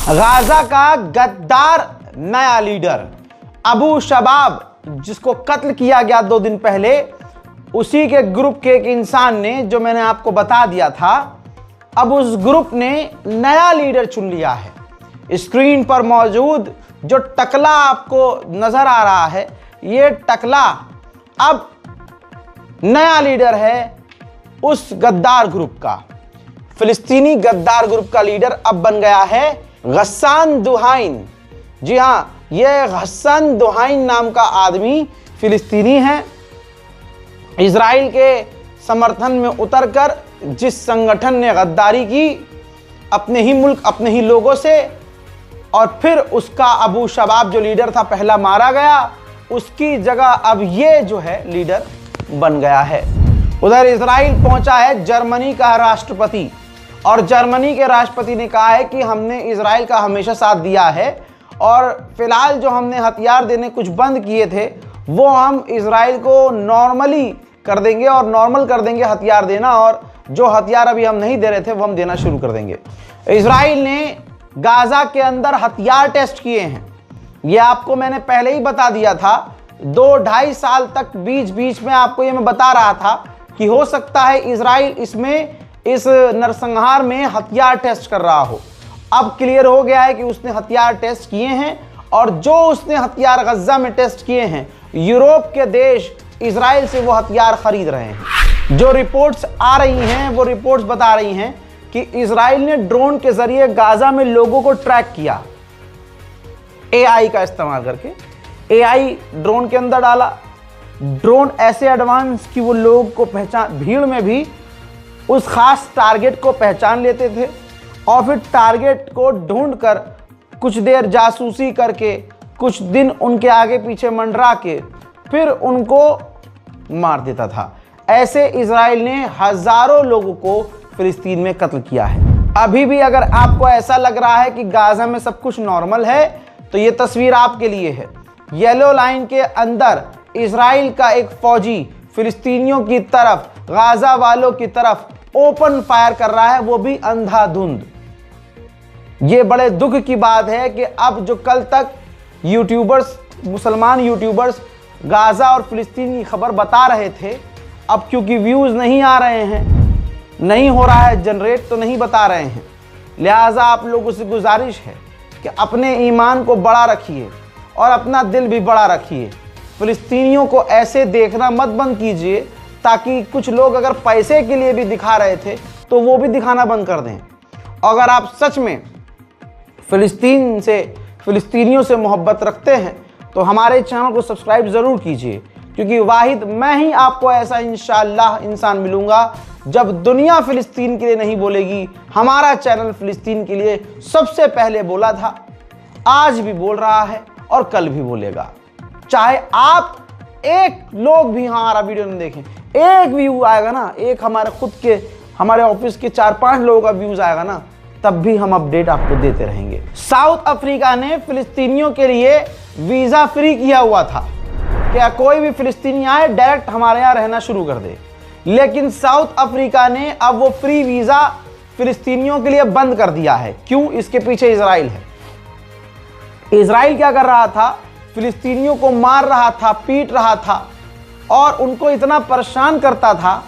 Gaza का गद्दार नया लीडर अबू शबाब, जिसको कत्ल किया गया 2 दिन पहले, उसी के ग्रुप के एक इंसान ने, जो मैंने आपको बता दिया था, अब उस ग्रुप ने नया लीडर चुन लिया है। स्क्रीन पर मौजूद जो टकला आपको नजर आ रहा है, ये टकला अब नया लीडर है उस गद्दार ग्रुप का। फिलिस्तीनी गद्दार ग्रुप का लीडर अब बन गया है गस्सान दुहाइन। जी हां, यह गस्सान दुहाइन नाम का आदमी फिलिस्तीनी है। इजराइल के समर्थन में उतरकर जिस संगठन ने गद्दारी की अपने ही मुल्क, अपने ही लोगों से, और फिर उसका अबू शबाब जो लीडर था पहला मारा गया, उसकी जगह अब ये जो है लीडर बन गया है। उधर इजराइल पहुंचा है जर्मनी का राष्ट्रपति, और जर्मनी के राष्ट्रपति ने कहा है कि हमने इजराइल का हमेशा साथ दिया है, और फिलहाल जो हमने हथियार देने कुछ बंद किए थे वो हम इजराइल को नॉर्मली कर देंगे, और नॉर्मल कर देंगे हथियार देना, और जो हथियार अभी हम नहीं दे रहे थे वो हम देना शुरू कर देंगे। इजराइल ने गाजा के अंदर हथियार टेस्ट किए हैं। ये आपको मैंने पहले ही बता दिया था। 2-2.5 साल तक बीच बीच में आपको ये मैं बता रहा था कि हो सकता है इजराइल इसमें, इस नरसंहार में हथियार टेस्ट कर रहा हो। अब क्लियर हो गया है कि उसने हथियार टेस्ट किए हैं, और जो उसने हथियार गजा में टेस्ट किए हैं, यूरोप के देश इजराइल से वो हथियार खरीद रहे हैं। जो रिपोर्ट्स आ रही हैं वो रिपोर्ट्स बता रही हैं कि इजराइल ने ड्रोन के जरिए गाजा में लोगों को ट्रैक किया, एआई का इस्तेमाल करके। एआई ड्रोन के अंदर डाला, ड्रोन ऐसे एडवांस कि वो लोग को पहचान, भीड़ में भी उस खास टारगेट को पहचान लेते थे, और फिर टारगेट को ढूंढकर कुछ देर जासूसी करके, कुछ दिन उनके आगे पीछे मंडरा के फिर उनको मार देता था। ऐसे इजराइल ने हजारों लोगों को फिलिस्तीन में कत्ल किया है। अभी भी अगर आपको ऐसा लग रहा है कि गाजा में सब कुछ नॉर्मल है, तो ये तस्वीर आपके लिए है। येलो लाइन के अंदर इजराइल का एक फौजी फिलिस्तीनियों की तरफ, गाजा वालों की तरफ ओपन फायर कर रहा है, वो भी अंधाधुंध। ये बड़े दुख की बात है कि अब जो कल तक यूट्यूबर्स, मुसलमान यूट्यूबर्स गाजा और फिलिस्तीन की खबर बता रहे थे, अब क्योंकि व्यूज नहीं आ रहे हैं, नहीं हो रहा है जनरेट, तो नहीं बता रहे हैं। लिहाजा आप लोगों से गुजारिश है कि अपने ईमान को बड़ा रखिए और अपना दिल भी बड़ा रखिए। फिलिस्तीनियों को ऐसे देखना मत बंद कीजिए, ताकि कुछ लोग अगर पैसे के लिए भी दिखा रहे थे तो वो भी दिखाना बंद कर दें। अगर आप सच में फिलिस्तीनियों से मोहब्बत रखते हैं तो हमारे चैनल को सब्सक्राइब ज़रूर कीजिए, क्योंकि वाहिद मैं ही आपको ऐसा इंशाअल्लाह इंसान मिलूंगा, जब दुनिया फिलिस्तीन के लिए नहीं बोलेगी, हमारा चैनल फिलिस्तीन के लिए सबसे पहले बोला था, आज भी बोल रहा है और कल भी बोलेगा। चाहे आप एक लोग भी हमारा वीडियो नहीं देखें, एक व्यू आएगा ना, एक हमारे खुद के, हमारे ऑफिस के 4-5 लोगों का व्यूज आएगा ना, तब भी हम अपडेट आपको देते रहेंगे। साउथ अफ्रीका ने फिलिस्तीनियों के लिए वीजा फ्री किया हुआ था, क्या कोई भी फिलिस्तीनी आए डायरेक्ट हमारे यहाँ रहना शुरू कर दे, लेकिन साउथ अफ्रीका ने अब वो फ्री वीजा फिलिस्तीनियों के लिए बंद कर दिया है। क्यों? इसके पीछे इजराइल है। इजराइल क्या कर रहा था? फिलिस्तीनियों को मार रहा था, पीट रहा था, और उनको इतना परेशान करता था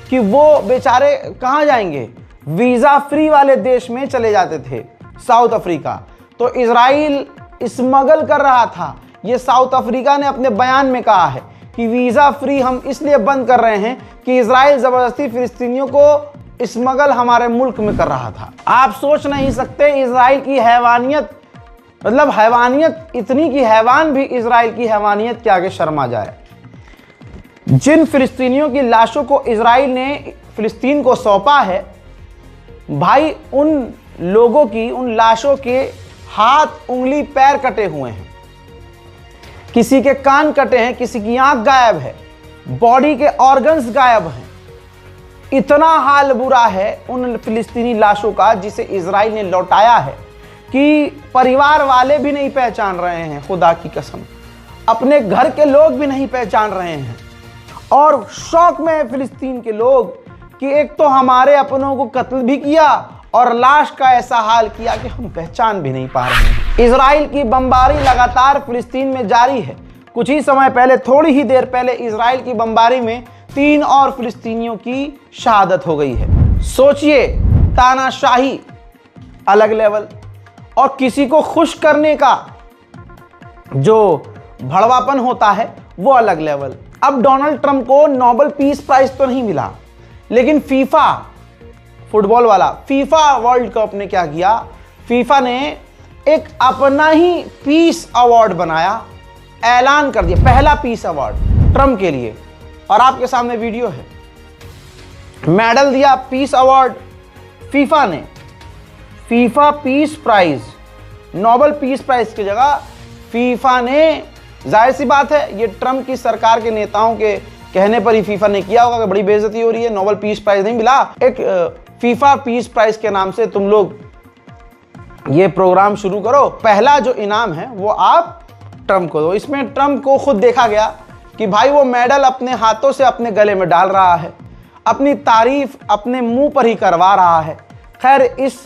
कि वो बेचारे कहाँ जाएंगे, वीजा फ्री वाले देश में चले जाते थे, साउथ अफ्रीका। तो इजराइल स्मगल कर रहा था। ये साउथ अफ्रीका ने अपने बयान में कहा है कि वीजा फ्री हम इसलिए बंद कर रहे हैं कि इजराइल जबरदस्ती फिलिस्तीनियों को स्मगल हमारे मुल्क में कर रहा था। आप सोच नहीं सकते इजराइल की हैवानियत, मतलब हैवानियत इतनी कि हैवान भी इजराइल की हैवानियत के आगे शर्मा जाए। जिन फिलिस्तीनियों की लाशों को इजराइल ने फिलिस्तीन को सौंपा है, भाई उन लोगों की, उन लाशों के हाथ, उंगली, पैर कटे हुए हैं, किसी के कान कटे हैं, किसी की आंख गायब है, बॉडी के ऑर्गन्स गायब हैं। इतना हाल बुरा है उन फिलिस्तीनी लाशों का जिसे इजराइल ने लौटाया है कि परिवार वाले भी नहीं पहचान रहे हैं, खुदा की कसम अपने घर के लोग भी नहीं पहचान रहे हैं। और शौक में है फिलिस्तीन के लोग कि एक तो हमारे अपनों को कत्ल भी किया और लाश का ऐसा हाल किया कि हम पहचान भी नहीं पा रहे हैं। इजराइल की बमबारी लगातार फिलिस्तीन में जारी है। कुछ ही समय पहले, थोड़ी ही देर पहले, इजराइल की बमबारी में 3 और फिलिस्तीनियों की शहादत हो गई है। सोचिए, तानाशाही अलग लेवल और किसी को खुश करने का जो भड़वापन होता है वो अलग लेवल। अब डोनाल्ड ट्रंप को नोबेल पीस प्राइज तो नहीं मिला, लेकिन फीफा, फुटबॉल वाला फीफा वर्ल्ड कप ने क्या किया, फीफा ने एक अपना ही पीस अवार्ड बनाया, ऐलान कर दिया, पहला पीस अवार्ड ट्रंप के लिए। और आपके सामने वीडियो है, मेडल दिया पीस अवार्ड फीफा ने। FIFA peace prize, Nobel peace prize की जगह फीफा ने, जाहिर सी बात है ये ट्रंप की सरकार के नेताओं के कहने पर ही फीफा ने किया होगा कि बड़ी बेइज्जती हो रही है, नोबेल पीस प्राइज नहीं मिला, एक फीफा पीस प्राइज के नाम से तुम लोग ये प्रोग्राम शुरू करो, पहला जो इनाम है वो आप ट्रंप को दो। इसमें ट्रंप को खुद देखा गया कि भाई वो मेडल अपने हाथों से अपने गले में डाल रहा है, अपनी तारीफ अपने मुंह पर ही करवा रहा है। खैर, इस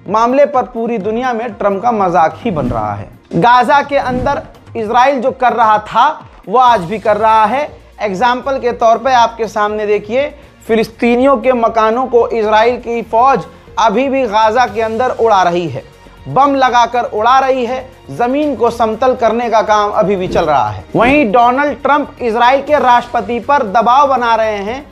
मामले पर पूरी दुनिया में ट्रंप का मजाक ही बन रहा है। गाजा के अंदर इजराइल जो कर रहा था वो आज भी कर रहा है। एग्जाम्पल के तौर पे आपके सामने देखिए, फिलिस्तीनियों के मकानों को इजराइल की फौज अभी भी गाजा के अंदर उड़ा रही है, बम लगाकर उड़ा रही है, जमीन को समतल करने का काम अभी भी चल रहा है। वहीं डोनाल्ड ट्रंप इजराइल के राष्ट्रपति पर दबाव बना रहे हैं,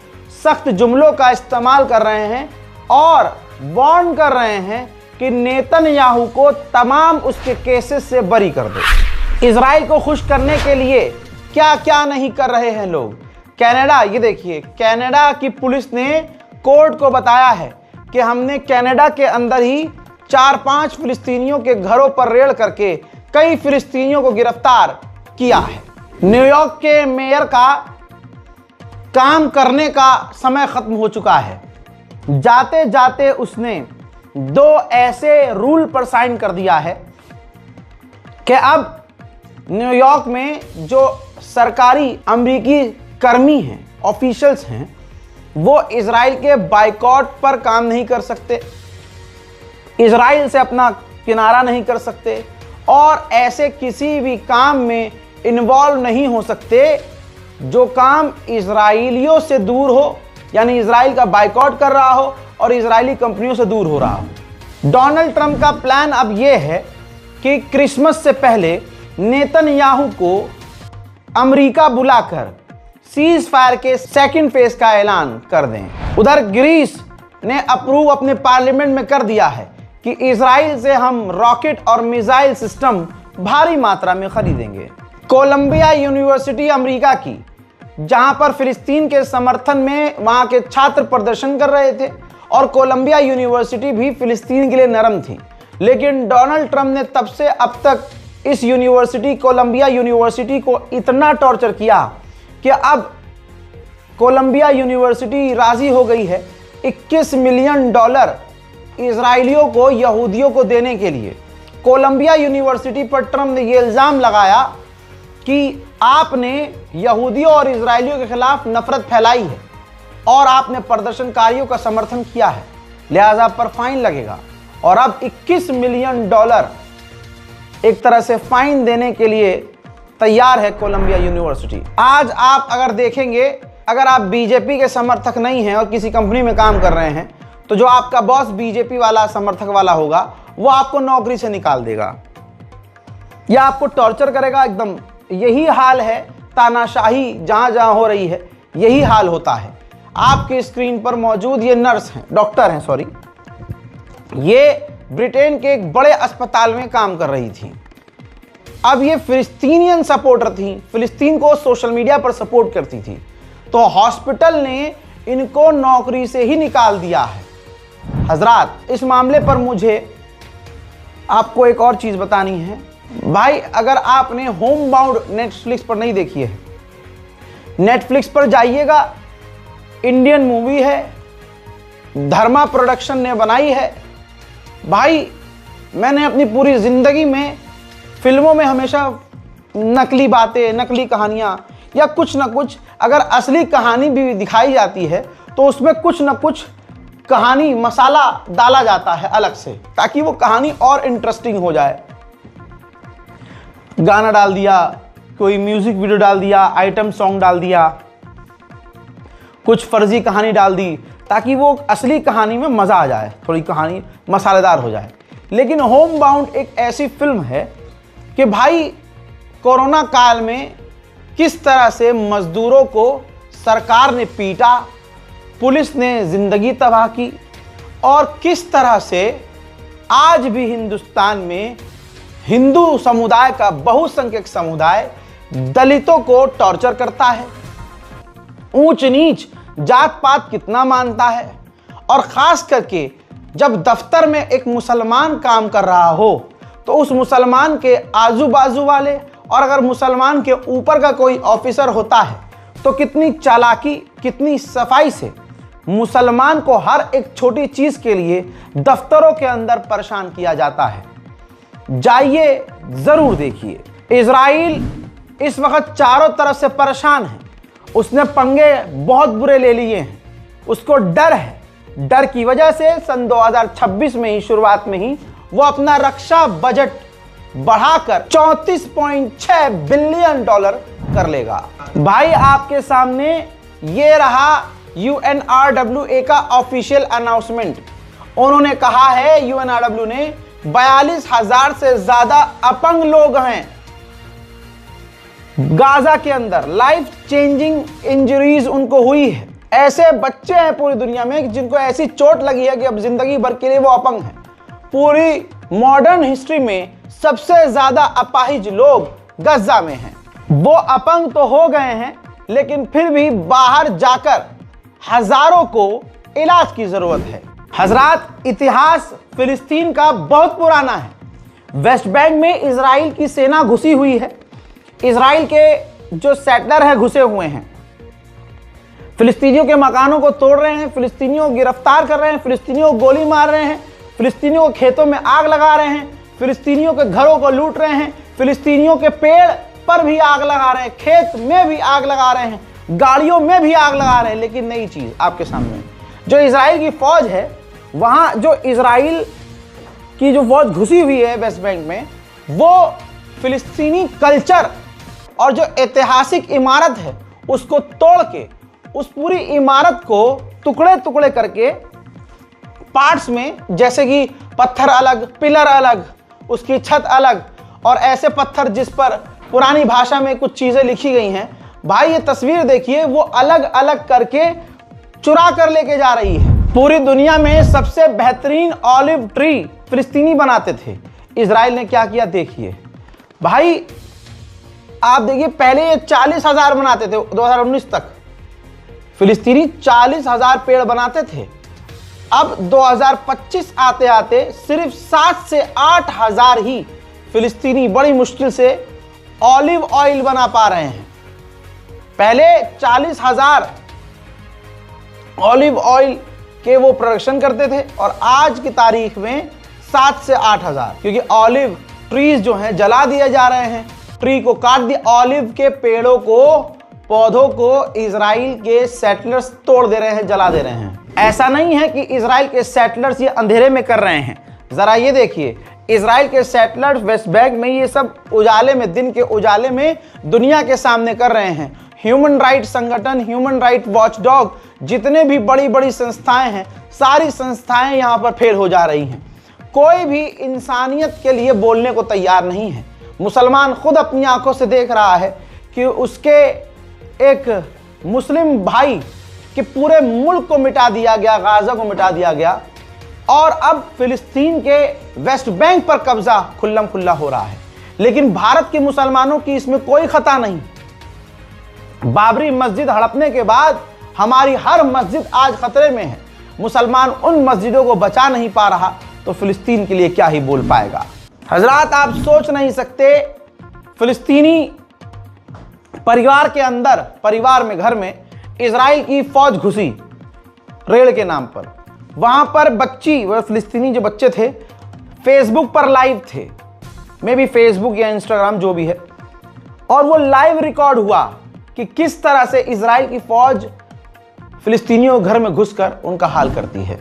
सख्त जुमलों का इस्तेमाल कर रहे हैं और वार्न कर रहे हैं कि नेतन्याहू को तमाम उसके केसेस से बरी कर दो। इजराइल को खुश करने के लिए क्या क्या नहीं कर रहे हैं लोग। कनाडा, ये देखिए, कनाडा की पुलिस ने कोर्ट को बताया है कि हमने कनाडा के अंदर ही 4-5 फिलिस्तीनियों के घरों पर रेड करके कई फिलिस्तीनियों को गिरफ्तार किया है। न्यूयॉर्क के मेयर का काम करने का समय खत्म हो चुका है। जाते जाते उसने 2 ऐसे रूल पर साइन कर दिया है कि अब न्यूयॉर्क में जो सरकारी अमेरिकी कर्मी हैं, ऑफिशियल्स हैं, वो इजराइल के बाइकॉट पर काम नहीं कर सकते, इजराइल से अपना किनारा नहीं कर सकते और ऐसे किसी भी काम में इन्वॉल्व नहीं हो सकते जो काम इजराइलियों से दूर हो, यानी इजराइल का बाइकॉट कर रहा हो और इजरायली कंपनियों से दूर हो रहा हो। डोनाल्ड ट्रंप का प्लान अब यह है कि क्रिसमस से पहले नेतन्याहू को अमेरिका बुलाकर सीज फायर के सेकंड फेज का ऐलान कर दें। उधर ग्रीस ने अप्रूव अपने पार्लियामेंट में कर दिया है कि इजराइल से हम रॉकेट और मिसाइल सिस्टम भारी मात्रा में खरीदेंगे। कोलंबिया यूनिवर्सिटी अमेरिका की, जहां पर फिलिस्तीन के समर्थन में वहां के छात्र प्रदर्शन कर रहे थे और कोलंबिया यूनिवर्सिटी भी फिलिस्तीन के लिए नरम थी, लेकिन डोनाल्ड ट्रंप ने तब से अब तक इस यूनिवर्सिटी, कोलंबिया यूनिवर्सिटी को इतना टॉर्चर किया कि अब कोलंबिया यूनिवर्सिटी राजी हो गई है $21 मिलियन इजराइलियों को, यहूदियों को देने के लिए। कोलंबिया यूनिवर्सिटी पर ट्रंप ने यह इल्जाम लगाया कि आपने यहूदियों और इजराइलियों के खिलाफ नफरत फैलाई है और आपने प्रदर्शनकारियों का समर्थन किया है, लिहाजा पर फाइन लगेगा। और अब $21 मिलियन एक तरह से फाइन देने के लिए तैयार है कोलंबिया यूनिवर्सिटी। आज आप अगर देखेंगे, अगर आप बीजेपी के समर्थक नहीं हैं और किसी कंपनी में काम कर रहे हैं, तो जो आपका बॉस बीजेपी वाला समर्थक वाला होगा वो आपको नौकरी से निकाल देगा या आपको टॉर्चर करेगा। एकदम यही हाल है, तानाशाही जहां जहां हो रही है यही हाल होता है। आपकी स्क्रीन पर मौजूद ये नर्स हैं, डॉक्टर हैं सॉरी, ये ब्रिटेन के एक बड़े अस्पताल में काम कर रही थी। अब ये फिलिस्तीनियन सपोर्टर थी, फिलिस्तीन को सोशल मीडिया पर सपोर्ट करती थी, तो हॉस्पिटल ने इनको नौकरी से ही निकाल दिया है। हजरात, इस मामले पर मुझे आपको एक और चीज बतानी है भाई। अगर आपने होम बाउंड नेटफ्लिक्स पर नहीं देखी है, नेटफ्लिक्स पर जाइएगा, इंडियन मूवी है, धर्मा प्रोडक्शन ने बनाई है। भाई, मैंने अपनी पूरी जिंदगी में फिल्मों में हमेशा नकली बातें, नकली कहानियां या कुछ ना कुछ, अगर असली कहानी भी दिखाई जाती है तो उसमें कुछ ना कुछ कहानी मसाला डाला जाता है अलग से, ताकि वो कहानी और इंटरेस्टिंग हो जाए। गाना डाल दिया, कोई म्यूजिक वीडियो डाल दिया, आइटम सॉन्ग डाल दिया, कुछ फर्जी कहानी डाल दी, ताकि वो असली कहानी में मज़ा आ जाए, थोड़ी कहानी मसालेदार हो जाए। लेकिन होम बाउंड एक ऐसी फिल्म है कि भाई कोरोना काल में किस तरह से मजदूरों को सरकार ने पीटा, पुलिस ने ज़िंदगी तबाह की, और किस तरह से आज भी हिंदुस्तान में हिंदू समुदाय का बहुसंख्यक समुदाय दलितों को टॉर्चर करता है, ऊंच नीच जात पात कितना मानता है। और ख़ास करके जब दफ्तर में एक मुसलमान काम कर रहा हो तो उस मुसलमान के आजू बाजू वाले, और अगर मुसलमान के ऊपर का कोई ऑफिसर होता है तो कितनी चालाकी, कितनी सफाई से मुसलमान को हर एक छोटी चीज़ के लिए दफ्तरों के अंदर परेशान किया जाता है। जाइए, ज़रूर देखिए। इजराइल इस वक्त चारों तरफ से परेशान है, उसने पंगे बहुत बुरे ले लिए हैं, उसको डर है। डर की वजह से सन 2026 में ही, शुरुआत में ही, वो अपना रक्षा बजट बढ़ाकर $34.6 बिलियन कर लेगा। भाई आपके सामने ये रहा UNRWA का ऑफिशियल अनाउंसमेंट। उन्होंने कहा है, UNRW ने 42,000 से ज्यादा अपंग लोग हैं गाजा के अंदर, लाइफ चेंजिंग इंजरीज उनको हुई है। ऐसे बच्चे हैं पूरी दुनिया में जिनको ऐसी चोट लगी है कि अब जिंदगी भर के लिए वो अपंग हैं। पूरी मॉडर्न हिस्ट्री में सबसे ज्यादा अपाहिज लोग गाजा में हैं। वो अपंग तो हो गए हैं, लेकिन फिर भी बाहर जाकर हजारों को इलाज की जरूरत है। हजरात, इतिहास फिलिस्तीन का बहुत पुराना है। वेस्ट बैंक में इजराइल की सेना घुसी हुई है, इजराइल के जो सेटलर हैं घुसे हुए हैं, फिलिस्तीनियों के मकानों को तोड़ रहे हैं, फिलिस्तीनियों को गिरफ्तार कर रहे हैं, फिलिस्तीनियों को गोली मार रहे हैं, फिलिस्तीनियों के खेतों में आग लगा रहे हैं, फिलिस्तीनियों के घरों को लूट रहे हैं, फिलिस्तीनियों के पेड़ पर भी आग लगा रहे हैं, खेत में भी आग लगा रहे हैं, गाड़ियों में भी आग लगा रहे हैं। लेकिन नई चीज आपके सामने, जो इजराइल की फौज है, वहां जो इजराइल की जो फौज घुसी हुई है वेस्ट बैंक में, वो फिलिस्तीनी कल्चर और जो ऐतिहासिक इमारत है उसको तोड़ के, उस पूरी इमारत को टुकड़े टुकड़े करके पार्ट्स में, जैसे कि पत्थर अलग, पिलर अलग, उसकी छत अलग, और ऐसे पत्थर जिस पर पुरानी भाषा में कुछ चीजें लिखी गई हैं। भाई ये तस्वीर देखिए, वो अलग अलग करके चुरा कर लेके जा रही है। पूरी दुनिया में सबसे बेहतरीन ऑलिव ट्री फिलिस्तीनी बनाते थे, इजराइल ने क्या किया देखिए। भाई आप देखिए, पहले ये 40,000 बनाते थे 2019 तक, फिलिस्तीनी 40,000 पेड़ बनाते थे। अब 2025 आते आते सिर्फ 7 से 8,000 ही फिलिस्तीनी बड़ी मुश्किल से ऑलिव ऑयल बना पा रहे हैं। पहले 40,000 ऑलिव ऑयल के वो प्रोडक्शन करते थे, और आज की तारीख में 7 से 8,000, क्योंकि ऑलिव ट्रीज जो हैं जला दिए जा रहे हैं, ट्री को काट दिया, ऑलिव के पेड़ों को, पौधों को इजराइल के सेटलर्स तोड़ दे रहे हैं, जला दे रहे हैं। ऐसा नहीं है कि इजराइल के सेटलर्स ये अंधेरे में कर रहे हैं, जरा ये देखिए, इजराइल के सेटलर्स वेस्ट बैंक में ये सब उजाले में, दिन के उजाले में दुनिया के सामने कर रहे हैं। ह्यूमन राइट संगठन, ह्यूमन राइट वॉचडॉग, जितने भी बड़ी बड़ी संस्थाएं हैं, सारी संस्थाएं यहाँ पर फेल हो जा रही हैं। कोई भी इंसानियत के लिए बोलने को तैयार नहीं है। मुसलमान खुद अपनी आंखों से देख रहा है कि उसके एक मुस्लिम भाई के पूरे मुल्क को मिटा दिया गया, गाजा को मिटा दिया गया, और अब फिलिस्तीन के वेस्ट बैंक पर कब्जा खुल्लम खुल्ला हो रहा है। लेकिन भारत के मुसलमानों की इसमें कोई खता नहीं। बाबरी मस्जिद हड़पने के बाद हमारी हर मस्जिद आज खतरे में है। मुसलमान उन मस्जिदों को बचा नहीं पा रहा, तो फिलिस्तीन के लिए क्या ही बोल पाएगा। हजरात, आप सोच नहीं सकते, फिलिस्तीनी परिवार के अंदर, परिवार में, घर में इजराइल की फौज घुसी रेल के नाम पर। वहां पर बच्ची, वह फिलिस्तीनी जो बच्चे थे, फेसबुक पर लाइव थे, मे बी फेसबुक या इंस्टाग्राम जो भी है, और वो लाइव रिकॉर्ड हुआ कि किस तरह से इजराइल की फौज फिलिस्तीनियों के घर में घुसकर उनका हाल करती है।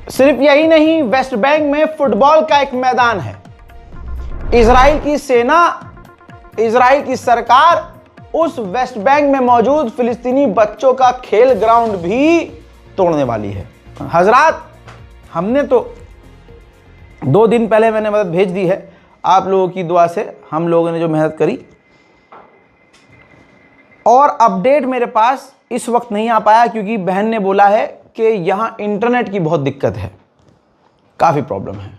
सिर्फ यही नहीं, वेस्ट बैंक में फुटबॉल का एक मैदान है। इजराइल की सेना, इजराइल की सरकार उस वेस्ट बैंक में मौजूद फिलिस्तीनी बच्चों का खेल ग्राउंड भी तोड़ने वाली है। हजरात, हमने तो 2 दिन पहले मैंने मदद भेज दी है। आप लोगों की दुआ से हम लोगों ने जो मेहनत करी, और अपडेट मेरे पास इस वक्त नहीं आ पाया क्योंकि बहन ने बोला है कि यहाँ इंटरनेट की बहुत दिक्कत है, काफ़ी प्रॉब्लम है,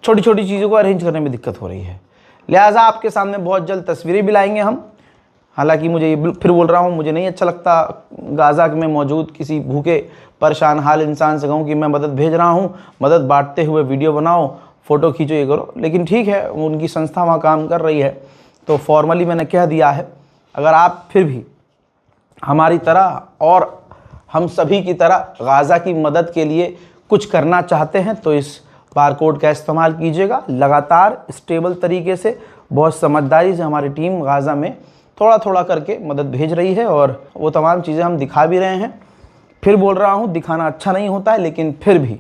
छोटी छोटी चीज़ों को अरेंज करने में दिक्कत हो रही है। लिहाजा आपके सामने बहुत जल्द तस्वीरें भी लाएंगे हम। हालांकि मुझे फिर बोल रहा हूँ, मुझे नहीं अच्छा लगता गाज़ा में मौजूद किसी भूखे परेशान हाल इंसान से कहूँ कि मैं मदद भेज रहा हूँ, मदद बांटते हुए वीडियो बनाओ, फ़ोटो खींचो, ये करो। लेकिन ठीक है, उनकी संस्था वहाँ काम कर रही है, तो फॉर्मली मैंने कह दिया है। अगर आप फिर भी हमारी तरह और हम सभी की तरह गाज़ा की मदद के लिए कुछ करना चाहते हैं तो इस बारकोड का इस्तेमाल कीजिएगा। लगातार स्टेबल तरीके से, बहुत समझदारी से हमारी टीम गाज़ा में थोड़ा थोड़ा करके मदद भेज रही है, और वो तमाम चीज़ें हम दिखा भी रहे हैं। फिर बोल रहा हूँ, दिखाना अच्छा नहीं होता है, लेकिन फिर भी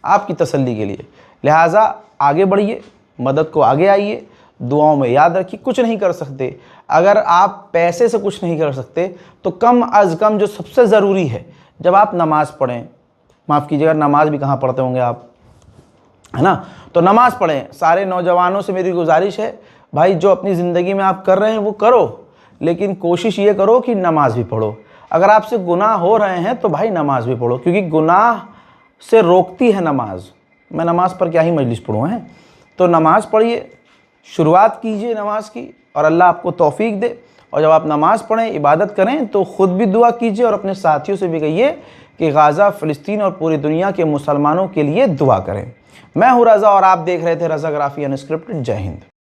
आपकी तसल्ली के लिए। लिहाजा आगे बढ़िए, मदद को आगे आइए, दुआओं में याद रखिए। कुछ नहीं कर सकते, अगर आप पैसे से कुछ नहीं कर सकते तो कम अज़ कम जो सबसे ज़रूरी है, जब आप नमाज़ पढ़ें, माफ़ कीजिएगा, नमाज भी कहाँ पढ़ते होंगे आप, है ना, तो नमाज़ पढ़ें। सारे नौजवानों से मेरी गुजारिश है भाई, जो अपनी ज़िंदगी में आप कर रहे हैं वो करो, लेकिन कोशिश ये करो कि नमाज भी पढ़ो। अगर आपसे गुनाह हो रहे हैं तो भाई नमाज भी पढ़ो, क्योंकि गुनाह से रोकती है नमाज। मैं नमाज पर क्या ही मजलिस पढ़ूँ हैं, तो नमाज पढ़िए, शुरुआत कीजिए नमाज की, और अल्लाह आपको तौफीक दे। और जब आप नमाज़ पढ़ें, इबादत करें, तो ख़ुद भी दुआ कीजिए और अपने साथियों से भी कहिए कि गाज़ा, फ़िलिस्तीन और पूरी दुनिया के मुसलमानों के लिए दुआ करें। मैं हूँ रज़ा और आप देख रहे थे रज़ा ग्राफी अनस्क्रिप्टेड। जय हिंद।